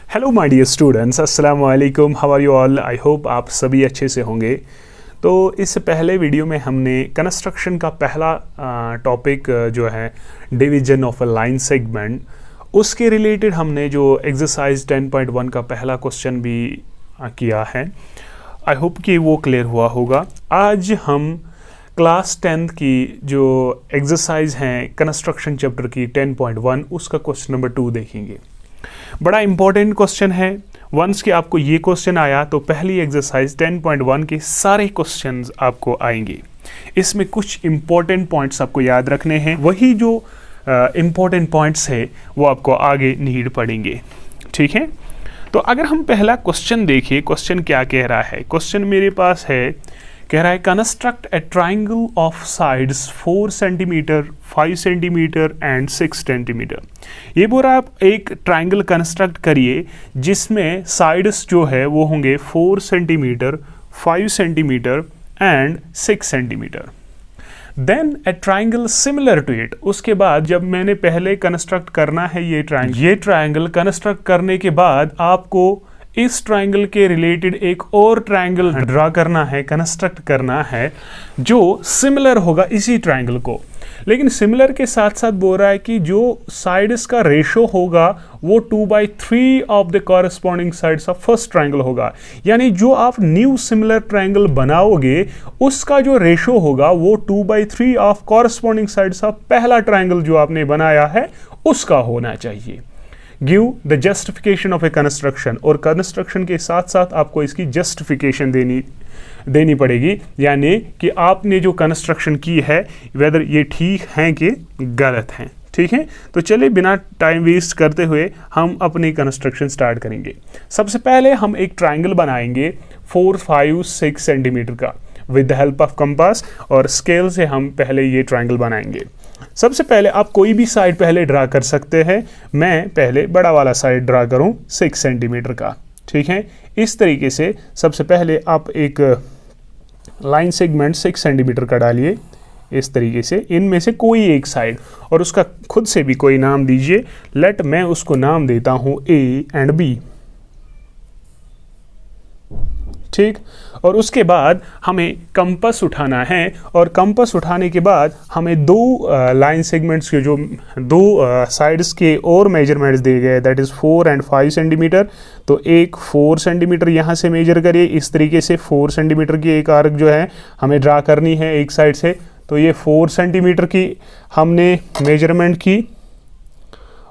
Hello my dear students, अस्सलाम वालेकुम, how are you all. I hope आप सभी अच्छे से होंगे। तो इस पहले वीडियो में हमने कंस्ट्रक्शन का पहला टॉपिक जो है division of a line segment, उसके रिलेटेड हमने जो एक्सरसाइज 10.1 का पहला क्वेश्चन भी किया है। आई होप कि वो क्लियर हुआ होगा। आज हम क्लास 10th की जो एक्सरसाइज हैं कंस्ट्रक्शन चैप्टर की 10.1 उसका क्वेश्चन नंबर 2 देखेंगे। बड़ा इंपॉर्टेंट क्वेश्चन है। वंस कि आपको ये क्वेश्चन आया तो पहली एक्सरसाइज 10.1 के सारे क्वेश्चंस आपको आएंगे। इसमें कुछ इंपॉर्टेंट पॉइंट्स आपको याद रखने हैं, वही जो इंपॉर्टेंट पॉइंट्स है वो आपको आगे नीड पड़ेंगे। ठीक है, तो अगर हम पहला क्वेश्चन देखें, क्वेश्चन क्या कह रहा है। क्वेश्चन मेरे पास है, कह रहा है construct A triangle of sides 4 centimetre, 5 centimetre and 6 centimetre. ये बोल रहा है आप एक ट्राइंगल कंस्ट्रक्ट करिए जिसमें साइड्स जो है वो होंगे 4 centimetre, 5 centimetre and 6 centimetre. Then a triangle similar to it. उसके बाद जब मैंने पहले कंस्ट्रक्ट करना है ये ट्राइंगल कंस्ट्रक्ट करने के बाद आपको इस ट्राइंगल के रिलेटेड एक और ट्राइंगल ड्रा करना है, कंस्ट्रक्ट करना है जो सिमिलर होगा इसी ट्राइंगल को। लेकिन सिमिलर के साथ साथ बोल रहा है कि जो साइड्स का रेशो होगा वो 2/3 of the corresponding sides of first triangle होगा। यानी जो आप न्यू सिमिलर ट्राइंगल बनाओगे उसका जो रेशो होगा वो 2/3 ऑफ कॉरेस्पॉन्डिंग साइड्स ऑफ पहला ट्राइंगल जो आपने बनाया है उसका होना चाहिए। Give the justification of A construction. और कंस्ट्रक्शन के साथ साथ आपको इसकी जस्टिफिकेशन देनी पड़ेगी, यानी कि आपने जो कंस्ट्रक्शन की है वेदर ये ठीक हैं कि गलत हैं। ठीक है, तो चलिए बिना टाइम वेस्ट करते हुए हम अपनी कंस्ट्रक्शन स्टार्ट करेंगे। सबसे पहले हम एक ट्राइंगल बनाएंगे 4, 5, 6 सेंटीमीटर का with the help of compass, और स्केल से हम पहले ये ट्राइंगल बनाएंगे। सबसे पहले आप कोई भी साइड पहले ड्रा कर सकते हैं। मैं पहले बड़ा वाला साइड ड्रा करूं 6 सेंटीमीटर का। ठीक है, इस तरीके से सबसे पहले आप एक लाइन सेगमेंट 6 सेंटीमीटर का डालिए इस तरीके से, इनमें से कोई एक साइड, और उसका खुद से भी कोई नाम दीजिए। लेट मैं उसको नाम देता हूं A एंड B। ठीक, और उसके बाद हमें कंपास उठाना है, और कंपास उठाने के बाद हमें दो लाइन सेगमेंट्स के जो दो साइड्स के और मेजरमेंट्स दिए गए, दैट इज़ 4 एंड 5 सेंटीमीटर। तो एक 4 सेंटीमीटर यहाँ से मेजर करिए इस तरीके से। 4 सेंटीमीटर की एक आर्क जो है हमें ड्रा करनी है एक साइड से। तो ये 4 सेंटीमीटर की हमने मेजरमेंट की,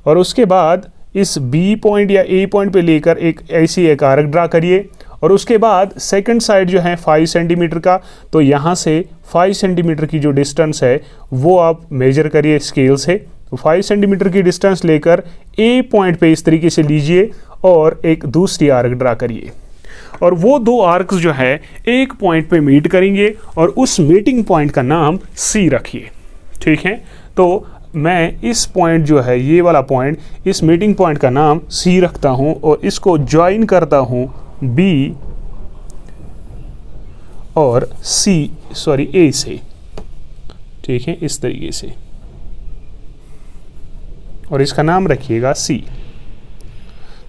और उसके बाद इस B पॉइंट या A पॉइंट पे लेकर एक ऐसी एक आर्क ड्रा करिए। और उसके बाद सेकंड साइड जो है 5 सेंटीमीटर का, तो यहाँ से 5 सेंटीमीटर की जो डिस्टेंस है वो आप मेजर करिए स्केल से। तो 5 सेंटीमीटर की डिस्टेंस लेकर A पॉइंट पे इस तरीके से लीजिए और एक दूसरी आर्क ड्रा करिए, और वो दो आर्क्स जो है एक पॉइंट पे मीट करेंगे, और उस मीटिंग पॉइंट का नाम C रखिए। ठीक है, तो मैं इस पॉइंट जो है ये वाला पॉइंट, इस मीटिंग पॉइंट का नाम C रखता हूँ, और इसको ज्वाइन करता हूँ B और A से। ठीक है, इस तरीके से, और इसका नाम रखिएगा C।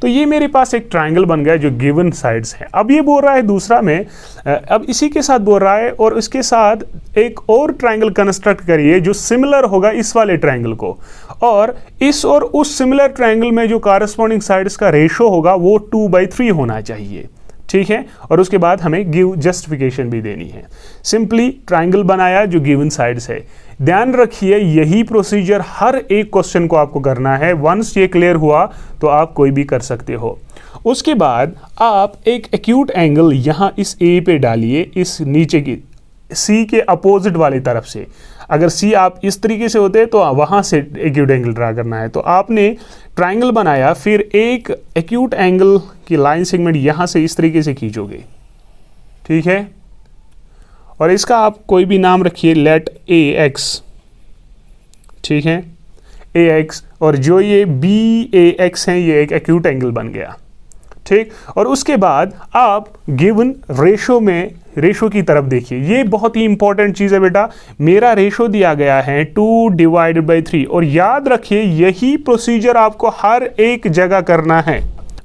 तो ये मेरे पास एक ट्राइंगल बन गया जो गिवन साइड्स है। अब ये बोल रहा है दूसरा में, अब इसी के साथ बोल रहा है, और इसके साथ एक और ट्राइंगल कंस्ट्रक्ट करिए जो सिमिलर होगा इस वाले ट्राइंगल को, और इस और उस सिमिलर ट्राइंगल में जो कॉरेस्पॉन्डिंग साइड्स का रेशो होगा वो 2/3 होना चाहिए। ठीक है, और उसके बाद हमें गिव जस्टिफिकेशन भी देनी है। सिंपली ट्राइंगल बनाया जो गिवन साइड्स है। ध्यान रखिए यही प्रोसीजर हर एक क्वेश्चन को आपको करना है। वंस ये क्लियर हुआ तो आप कोई भी कर सकते हो। उसके बाद आप एक एक्यूट एंगल यहाँ इस A पे डालिए, इस नीचे की C के अपोजिट वाली तरफ से। अगर C आप इस तरीके से होते तो वहाँ से एक्यूट एंगल ड्रा करना है। तो आपने ट्राइंगल बनाया, फिर एक एक्यूट एंगल की लाइन सेगमेंट यहाँ से इस तरीके से खींचोगे। ठीक है, और इसका आप कोई भी नाम रखिए, लेट AX। ठीक है, AX, और जो ये BAX हैं ये एक एक्यूट एंगल बन गया। ठीक, और उसके बाद आप गिवन रेशो की तरफ देखिए। ये बहुत ही इंपॉर्टेंट चीज़ है बेटा। मेरा रेशो दिया गया है 2/3, और याद रखिए यही प्रोसीजर आपको हर एक जगह करना है।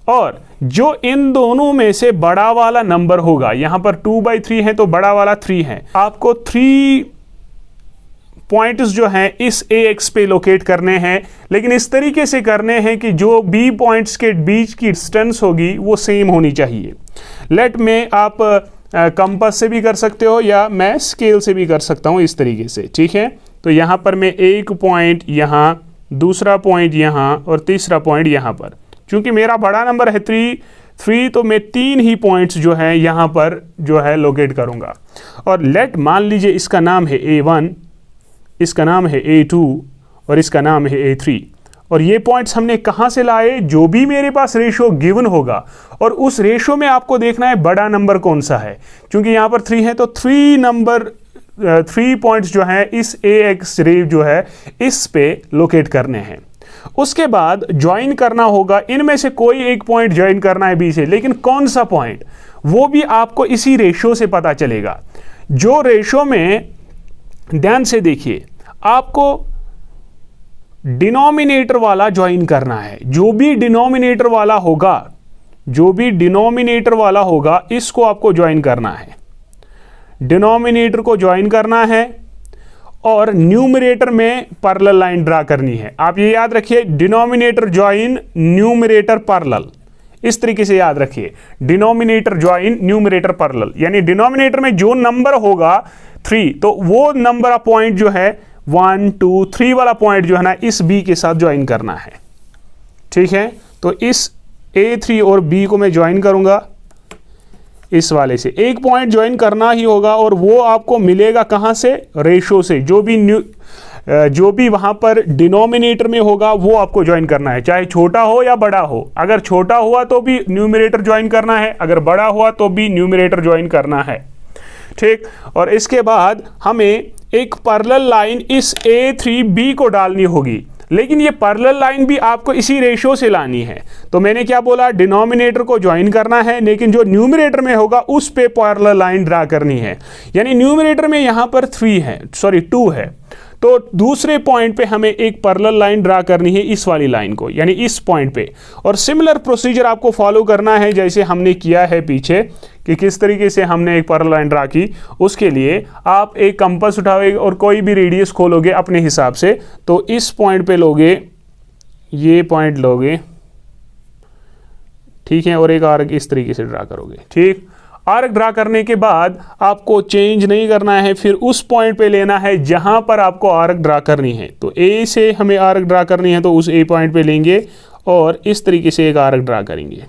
और जो इन दोनों में से बड़ा वाला नंबर होगा, यहां पर 2/3 है तो बड़ा वाला 3 है, आपको 3 पॉइंट्स जो हैं इस AX पे लोकेट करने हैं, लेकिन इस तरीके से करने हैं कि जो B पॉइंट्स के बीच की डिस्टेंस होगी वो सेम होनी चाहिए। लेट में आप कंपास से भी कर सकते हो या मैं स्केल से भी कर सकता हूं इस तरीके से, ठीक है। तो यहां पर मैं एक पॉइंट यहां, दूसरा पॉइंट यहां और तीसरा पॉइंट यहां पर, क्योंकि मेरा बड़ा नंबर है 3 तो मैं 3 ही पॉइंट्स जो है यहां पर जो है लोकेट करूंगा। और लेट मान लीजिए इसका नाम है A1, इसका नाम है A2 और इसका नाम है A3। और ये पॉइंट्स हमने कहां से लाए, जो भी मेरे पास रेशो गिवन होगा और उस रेशो में आपको देखना है बड़ा नंबर कौन सा है, क्योंकि यहां पर 3 है तो 3 पॉइंट्स जो है इस AX रे जो है इस पे लोकेट करने हैं। उसके बाद ज्वाइन करना होगा, इनमें से कोई एक पॉइंट ज्वाइन करना है B से, लेकिन कौन सा पॉइंट वो भी आपको इसी रेशो से पता चलेगा। जो रेशो में, ध्यान से देखिए, आपको डिनोमिनेटर वाला ज्वाइन करना है। जो भी डिनोमिनेटर वाला होगा इसको आपको ज्वाइन करना है, डिनोमिनेटर को ज्वाइन करना है और न्यूमरेटर में पैरेलल लाइन ड्रा करनी है। आप ये याद रखिए, डिनोमिनेटर ज्वाइन न्यूमरेटर पैरेलल, इस तरीके से याद रखिए, डिनोमिनेटर ज्वाइन न्यूमरेटर पैरेलल, यानी डिनोमिनेटर में जो नंबर होगा 3 तो वो नंबर ऑफ पॉइंट जो है 1 2 3 वाला पॉइंट जो है ना इस B के साथ ज्वाइन करना है, ठीक है। तो इस A3 और B को मैं ज्वाइन करूंगा इस वाले से, एक पॉइंट ज्वाइन करना ही होगा और वो आपको मिलेगा कहां से, रेशो से। जो भी वहां पर डिनोमिनेटर में होगा वो आपको ज्वाइन करना है, चाहे छोटा हो या बड़ा हो। अगर छोटा हुआ तो भी न्यूमरेटर ज्वाइन करना है, अगर बड़ा हुआ तो भी न्यूमरेटर ज्वाइन करना है, ठीक। और इसके बाद हमें एक पैरेलल लाइन इस A3B को डालनी होगी, लेकिन ये पैरेलल लाइन भी आपको इसी रेशो से लानी है। तो मैंने क्या बोला, डिनोमिनेटर को ज्वाइन करना है, लेकिन जो न्यूमरेटर में होगा उस पे पैरेलल लाइन ड्रा करनी है। यानी न्यूमरेटर में यहां पर 2 है, तो दूसरे पॉइंट पे हमें एक पैरेलल लाइन ड्रा करनी है, इस वाली लाइन को, यानी इस पॉइंट पे। और सिमिलर प्रोसीजर आपको फॉलो करना है जैसे हमने किया है पीछे, कि किस तरीके से हमने एक पैरेलल लाइन ड्रा की। उसके लिए आप एक कंपास उठाओगे और कोई भी रेडियस खोलोगे अपने हिसाब से, तो इस पॉइंट पे लोगे, ये पॉइंट लोगे, ठीक है, और एक आर्क इस तरीके से ड्रा करोगे, ठीक। आर्क ड्रा करने के बाद आपको चेंज नहीं करना है, फिर उस पॉइंट पे लेना है जहां पर आपको आर्क ड्रा करनी है। तो A से हमें आर्क ड्रा करनी है तो उस A पॉइंट पे लेंगे और इस तरीके से एक आर्क ड्रा करेंगे,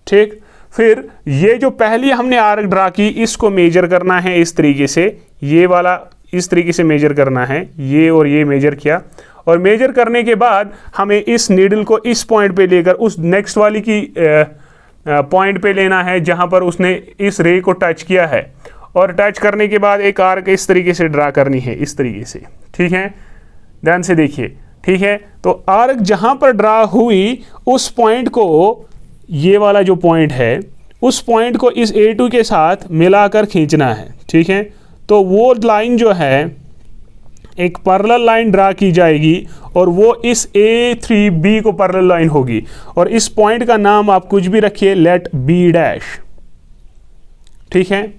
ठीक। फिर ये जो पहली हमने आर्क ड्रा की इसको मेजर करना है इस तरीके से, ये वाला इस तरीके से मेजर करना है, ये और ये मेजर किया। और मेजर करने के बाद हमें इस नीडल को इस पॉइंट पे लेकर उस नेक्स्ट वाली की पॉइंट पे लेना है जहां पर उसने इस रे को टच किया है, और टच करने के बाद एक आर्क इस तरीके से ड्रा करनी है, इस तरीके से, ठीक है। ध्यान से देखिए, ठीक है। तो आर्क जहां पर ड्रा हुई उस पॉइंट को, ये वाला जो पॉइंट है, उस पॉइंट को इस A2 के साथ मिलाकर खींचना है, ठीक है। तो वो लाइन जो है एक पैरेलल लाइन ड्रा की जाएगी और वो इस A3B को पैरेलल लाइन होगी, और इस पॉइंट का नाम आप कुछ भी रखिए, लेट B', ठीक है।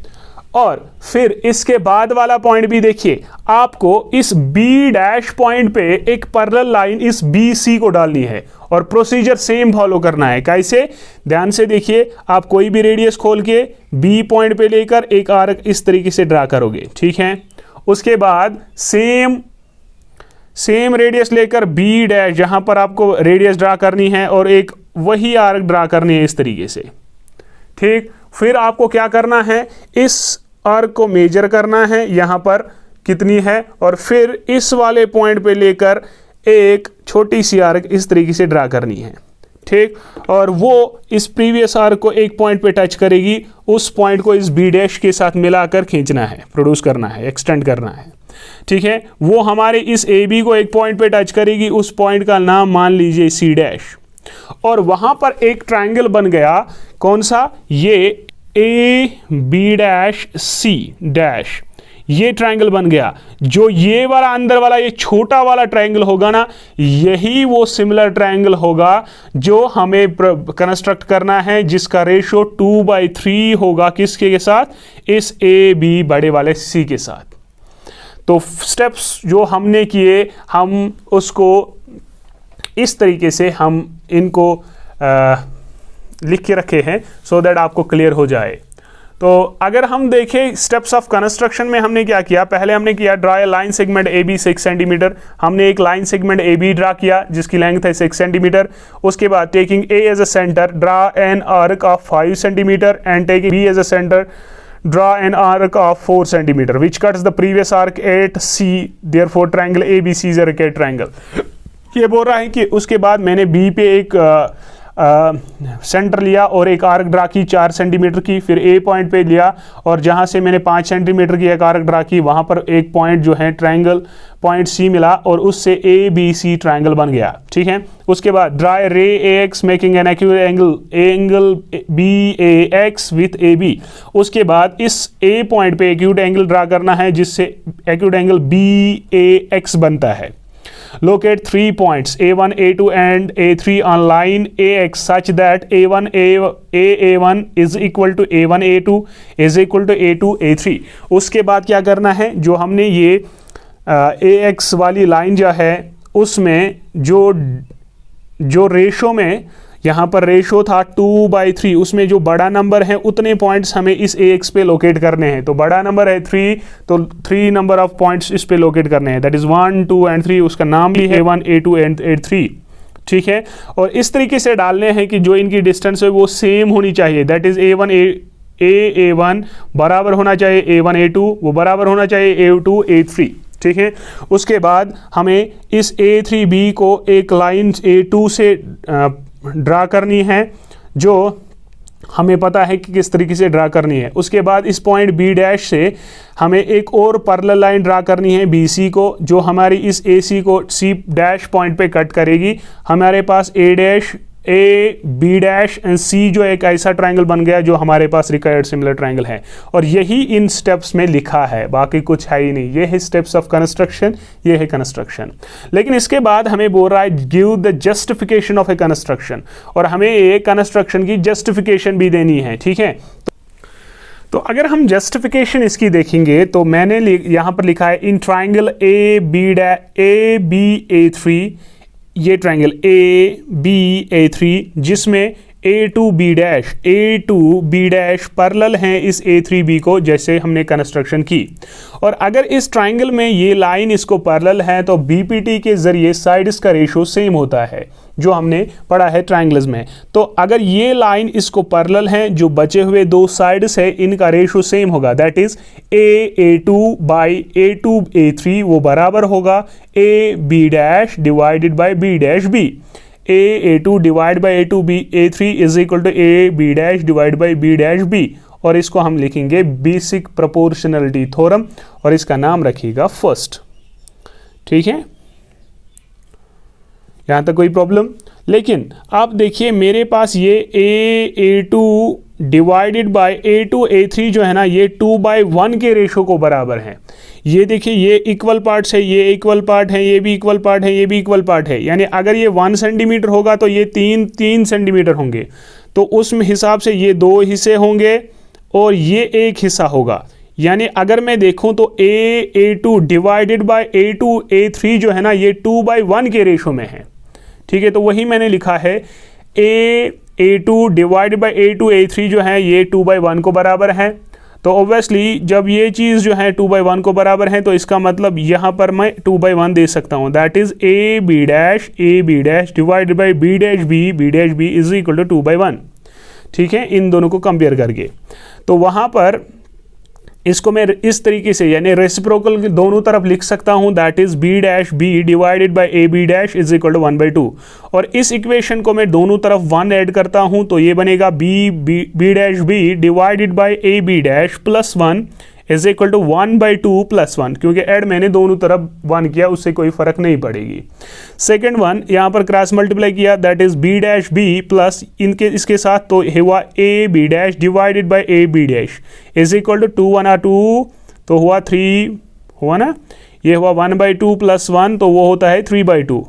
और फिर इसके बाद वाला पॉइंट भी देखिए, आपको इस B' पॉइंट पे एक पैरेलल लाइन इस BC को डालनी है और प्रोसीजर सेम फॉलो करना है। कैसे, ध्यान से देखिए, आप कोई भी रेडियस खोल के B पॉइंट पे लेकर एक आर्क इस तरीके से ड्रा करोगे, ठीक है। उसके बाद सेम रेडियस लेकर B' जहां पर आपको रेडियस ड्रा करनी है और एक वही आर्क ड्रा करनी है इस तरीके से, ठीक। फिर आपको क्या करना है, इस आर्क को मेजर करना है यहां पर कितनी है, और फिर इस वाले पॉइंट पे लेकर एक छोटी सी आर्क इस तरीके से ड्रा करनी है, ठीक। और वो इस प्रीवियस आर्क को एक पॉइंट पे टच करेगी, उस पॉइंट को इस B' के साथ मिलाकर खींचना है, प्रोड्यूस करना है, एक्सटेंड करना है, ठीक है। वो हमारे इस AB को एक पॉइंट पे टच करेगी, उस पॉइंट का नाम मान लीजिए C', और वहां पर एक ट्रायंगल बन गया, कौन सा, ये AB' C', ये ट्रायंगल बन गया। जो ये वाला अंदर वाला ये छोटा वाला ट्रायंगल होगा ना, यही वो सिमिलर ट्रायंगल होगा जो हमें कंस्ट्रक्ट करना है, जिसका रेशो 2/3 होगा किसके साथ, इस ए बी बड़े वाले सी के साथ। तो स्टेप्स जो हमने किए हम उसको इस तरीके से हम इनको लिख के रखे हैं सो दैट आपको क्लियर हो जाए। तो अगर हम देखें स्टेप्स ऑफ कंस्ट्रक्शन में हमने क्या किया, पहले हमने किया draw a line segment A B 6 centimetre. हमने एक line segment A B draw किया जिसकी लेंथ है 6 सेंटीमीटर। उसके बाद taking A as a centre draw an arc of 5 centimetre and taking B as a centre draw an arc of 4 centimeter which cuts the previous arc at C, therefore triangle ABC is a rectangular triangle। ये बोल रहा है कि उसके बाद मैंने B पे एक सेंटर लिया और एक आर्क ड्रा की 4 सेंटीमीटर की, फिर A पॉइंट पे लिया और जहां से मैंने 5 सेंटीमीटर की एक आर्क ड्रा की, वहां पर एक पॉइंट जो है ट्रायंगल पॉइंट C मिला और उससे ABC ट्रायंगल बन गया। ठीक है, उसके बाद ड्रा रे AX making an acute angle BAX with AB। उसके बाद इस A पॉइंट पे एक्यूट एंगल ड्रा करना है जिससे एक्यूट एंगल BAX बनता है। Locate 3 points A1, A2 and A3 on line AX such that A1 is equal to A1 A2 is equal to A2 A3। उसके बाद क्या करना है, जो हमने ये AX वाली लाइन जो है उसमें जो रेशो में यहाँ पर रेशो था 2/3, उसमें जो बड़ा नंबर है उतने पॉइंट्स हमें इस AX पे लोकेट करने हैं। तो बड़ा नंबर है 3, तो 3 नंबर ऑफ पॉइंट्स इस पे लोकेट करने हैं, दैट इज 1, 2 एंड 3। उसका नाम भी है A1, A2 एंड A3। ठीक है, और इस तरीके से डालने हैं कि जो इनकी डिस्टेंस है वो सेम होनी चाहिए, दैट इज A1 बराबर होना चाहिए A1 A2, वो बराबर होना चाहिए A2 A3। ठीक है, उसके बाद हमें इस A3B को एक लाइन A2 से ड्रा करनी है, जो हमें पता है कि किस तरीके से ड्रा करनी है। उसके बाद इस पॉइंट B डैश से हमें एक और पैरेलल लाइन ड्रा करनी है BC को, जो हमारी इस AC को C डैश पॉइंट पे कट करेगी। हमारे पास A dash A B dash and C जो एक ऐसा ट्रायंगल बन गया जो हमारे पास रिक्वायर्ड सिमिलर ट्रायंगल है, और यही इन स्टेप्स में लिखा है, बाकी कुछ है ही नहीं। ये है स्टेप्स ऑफ कंस्ट्रक्शन, ये है कंस्ट्रक्शन। लेकिन इसके बाद हमें बोल रहा है give the justification of A construction, और हमें एक कंस्ट्रक्शन की जस्टिफिकेशन भी देनी है। ठीक है, तो अगर हम जस्टिफिकेशन इसकी देखेंगे तो मैंने यहाँ पर लिखा है इन ट्रायंगल ABA3, ये ट्रायंगल ABA3 जिसमें A2B डैश पैरेलल हैं इस A3B को, जैसे हमने कंस्ट्रक्शन की। और अगर इस ट्रायंगल में ये लाइन इसको पैरेलल है तो BPT के जरिए साइड्स का रेशो सेम होता है, जो हमने पढ़ा है ट्रायंगल्स में। तो अगर ये लाइन इसको पैरेलल है, जो बचे हुए दो साइड्स है इनका रेशो सेम होगा, that is A2 by A2 A3 वो बराबर होगा AB dash divided by B dash B। A2 divide by A2 A3 is equal to AB dash divide by B dash B, और इसको हम लिखेंगे बेसिक प्रोपोर्शनलिटी थ्योरम, और इसका नाम रखिएगा फर्स्ट। ठीक है, यहां तक कोई प्रॉब्लम? लेकिन आप देखिए मेरे पास ये A2 divided by A2 A3 जो है ना, ये 2/1 के रेशो को बराबर है। ये देखिए ये इक्वल पार्ट्स है, ये इक्वल पार्ट है, ये भी इक्वल पार्ट है, ये भी इक्वल पार्ट है। यानी अगर ये 1 सेंटीमीटर होगा तो ये 3 सेंटीमीटर होंगे, तो उस हिसाब से ये 2 हिस्से होंगे और ये एक हिस्सा होगा। यानी अगर मैं देखूं तो A2 divided by A2 A3 जो है ना, ये 2/1 के रेशो में है। ठीक है, तो वही मैंने लिखा है A2 divided by A2 A3 जो है ये 2/1 को बराबर है। तो ऑब्वियसली जब ये चीज़ जो है 2/1 को बराबर है तो इसका मतलब यहाँ पर मैं 2/1 दे सकता हूँ, that is AB dash divided by B dash B is equal to 2/1। ठीक है, इन दोनों को कंपेयर करके, तो वहाँ पर इसको मैं इस तरीके से यानी रेसिप्रोकल दोनों तरफ लिख सकता हूं, that is B dash B divided by AB dash is equal to 1/2। और इस इक्वेशन को मैं दोनों तरफ 1 ऐड करता हूं तो ये बनेगा B dash B divided by AB dash plus 1 is equal to 1/2 plus 1, क्योंकि ऐड मैंने दोनों तरफ 1 किया, उससे कोई फर्क नहीं पड़ेगी। सेकेंड वन यहाँ पर क्रॉस मल्टीप्लाई किया, that is B dash B plus इसके साथ तो हुआ AB dash divided by AB dash is equal to 2 1 2, तो हुआ 3 हुआ ना, ये हुआ 1/2 + 1 तो वो होता है 3/2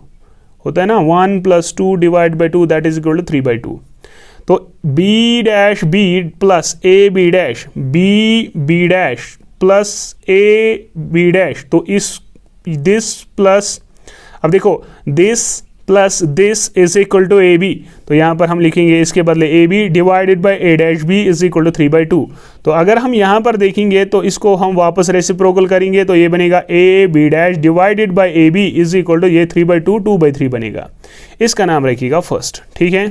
होता है ना, 1 + 2 / 2 दैट इज इक्वल टू 3/2। तो B' B plus AB' B plus AB', तो इस दिस प्लस, अब देखो this plus this is equal to AB, तो यहाँ पर हम लिखेंगे इसके बदले AB divided by A' is equal to 3/2। तो अगर हम यहाँ पर देखेंगे तो इसको हम वापस रेसिप्रोकल करेंगे तो ये बनेगा AB' divided by AB is equal to ये 3/2 2/3 बनेगा। इसका नाम रखिएगा फर्स्ट, ठीक है।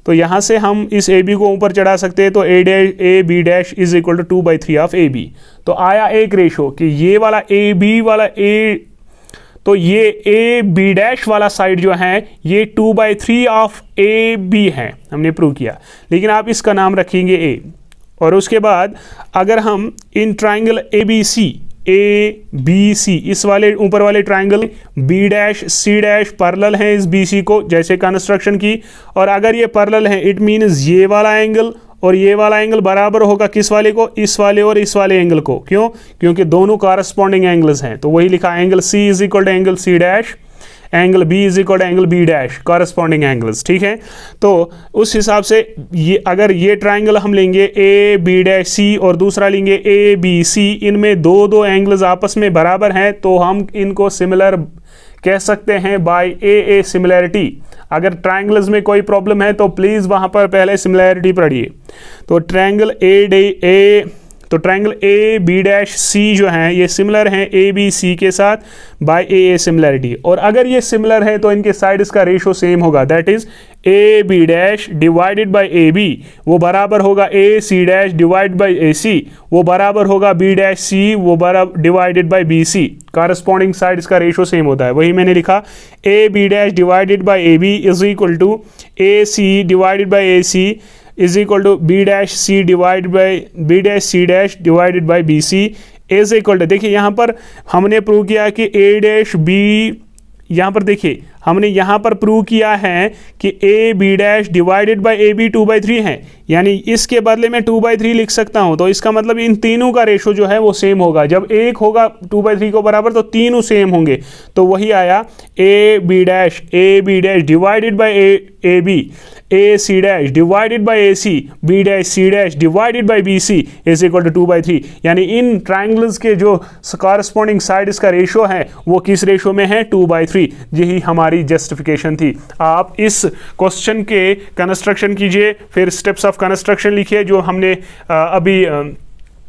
तो यहाँ से हम इस AB को ऊपर चढ़ा सकते हैं, तो AB' is equal to 2/3 of AB। तो आया एक रेशो कि ये वाला AB वाला तो ये AB' वाला साइड जो है ये 2/3 ऑफ AB है, हमने प्रूव किया। लेकिन आप इसका नाम रखेंगे A। और उसके बाद अगर हम इन ट्राइंगल ABC इस वाले ऊपर वाले ट्राइंगल B', C' पैरेलल हैं इस BC को, जैसे कंस्ट्रक्शन की, और अगर ये पैरेलल है इट मीन्स ये वाला एंगल और ये वाला एंगल बराबर होगा किस वाले को, इस वाले और इस वाले एंगल को। क्यों? क्योंकि दोनों कॉरस्पॉन्डिंग एंगल्स हैं। तो वही लिखा angle C is equal to angle C', angle B is equal to angle B', corresponding angles, ठीक है। तो उस हिसाब से ये अगर ये ट्राइंगल हम लेंगे AB' और दूसरा लेंगे ABC, इनमें दो एंगल्स आपस में बराबर हैं, तो हम इनको सिमिलर कह सकते हैं बाय ए सिमिलैरिटी। अगर ट्राइंगल्स में कोई प्रॉब्लम है तो प्लीज़ वहाँ पर पहले सिमिलैरिटी पढ़िए। तो ट्राइंगल AB' जो है ये सिमिलर हैं ABC के साथ बाय ए सिमिलैरिटी। और अगर ये सिमिलर है तो इनके साइड्स का रेशो सेम होगा, that is AB' divided by AB वो बराबर होगा AC' डिवाइड बाय AC, वो बराबर होगा B' वो बराबर divided by BC। Corresponding sides का रेशो सेम होता है। वही मैंने लिखा AB' divided by AB is equal to AC divided by AC is equal to B' divide by B' divided by BC is equal to, देखिए यहाँ पर हमने प्रूव किया कि A' यहाँ पर देखिए हमने यहाँ पर प्रूव किया है कि AB' डिवाइडेड बाई AB 2/3 है, यानी इसके बदले में 2/3 लिख सकता हूँ। तो इसका मतलब इन तीनों का रेशो जो है वो सेम होगा। जब एक होगा 2/3 को बराबर तो तीनों सेम होंगे। तो वही आया AB' divided by AB AC' divided by AC B' divided by BC is equal to 2/3। यानी इन ट्राइंगल्स के जो कॉरस्पॉन्डिंग साइड्स का रेशो है वो किस रेशो में है, 2/3। यही हमारी जस्टिफिकेशन थी। आप इस क्वेश्चन के कंस्ट्रक्शन कीजिए, फिर स्टेप्स ऑफ कंस्ट्रक्शन लिखिए जो हमने अभी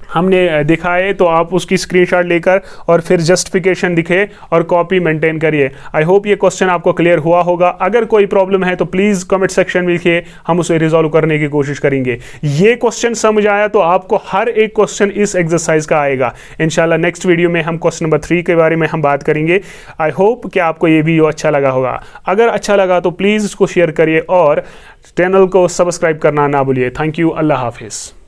हमने दिखाए, तो आप उसकी स्क्रीनशॉट लेकर और फिर जस्टिफिकेशन लिखे और कॉपी मेंटेन करिए। आई होप ये क्वेश्चन आपको क्लियर हुआ होगा। अगर कोई प्रॉब्लम है तो प्लीज़ कमेंट सेक्शन में लिखिए, हम उसे रिजॉल्व करने की कोशिश करेंगे। ये क्वेश्चन समझ आया तो आपको हर एक क्वेश्चन इस एक्सरसाइज का आएगा। इंशाल्लाह नेक्स्ट वीडियो में हम क्वेश्चन नंबर 3 के बारे में हम बात करेंगे। आई होप कि आपको ये वीडियो अच्छा लगा होगा। अगर अच्छा लगा तो प्लीज़ इसको शेयर करिए और चैनल को सब्सक्राइब करना ना भूलिए। Thank you. अल्लाह हाफिज़।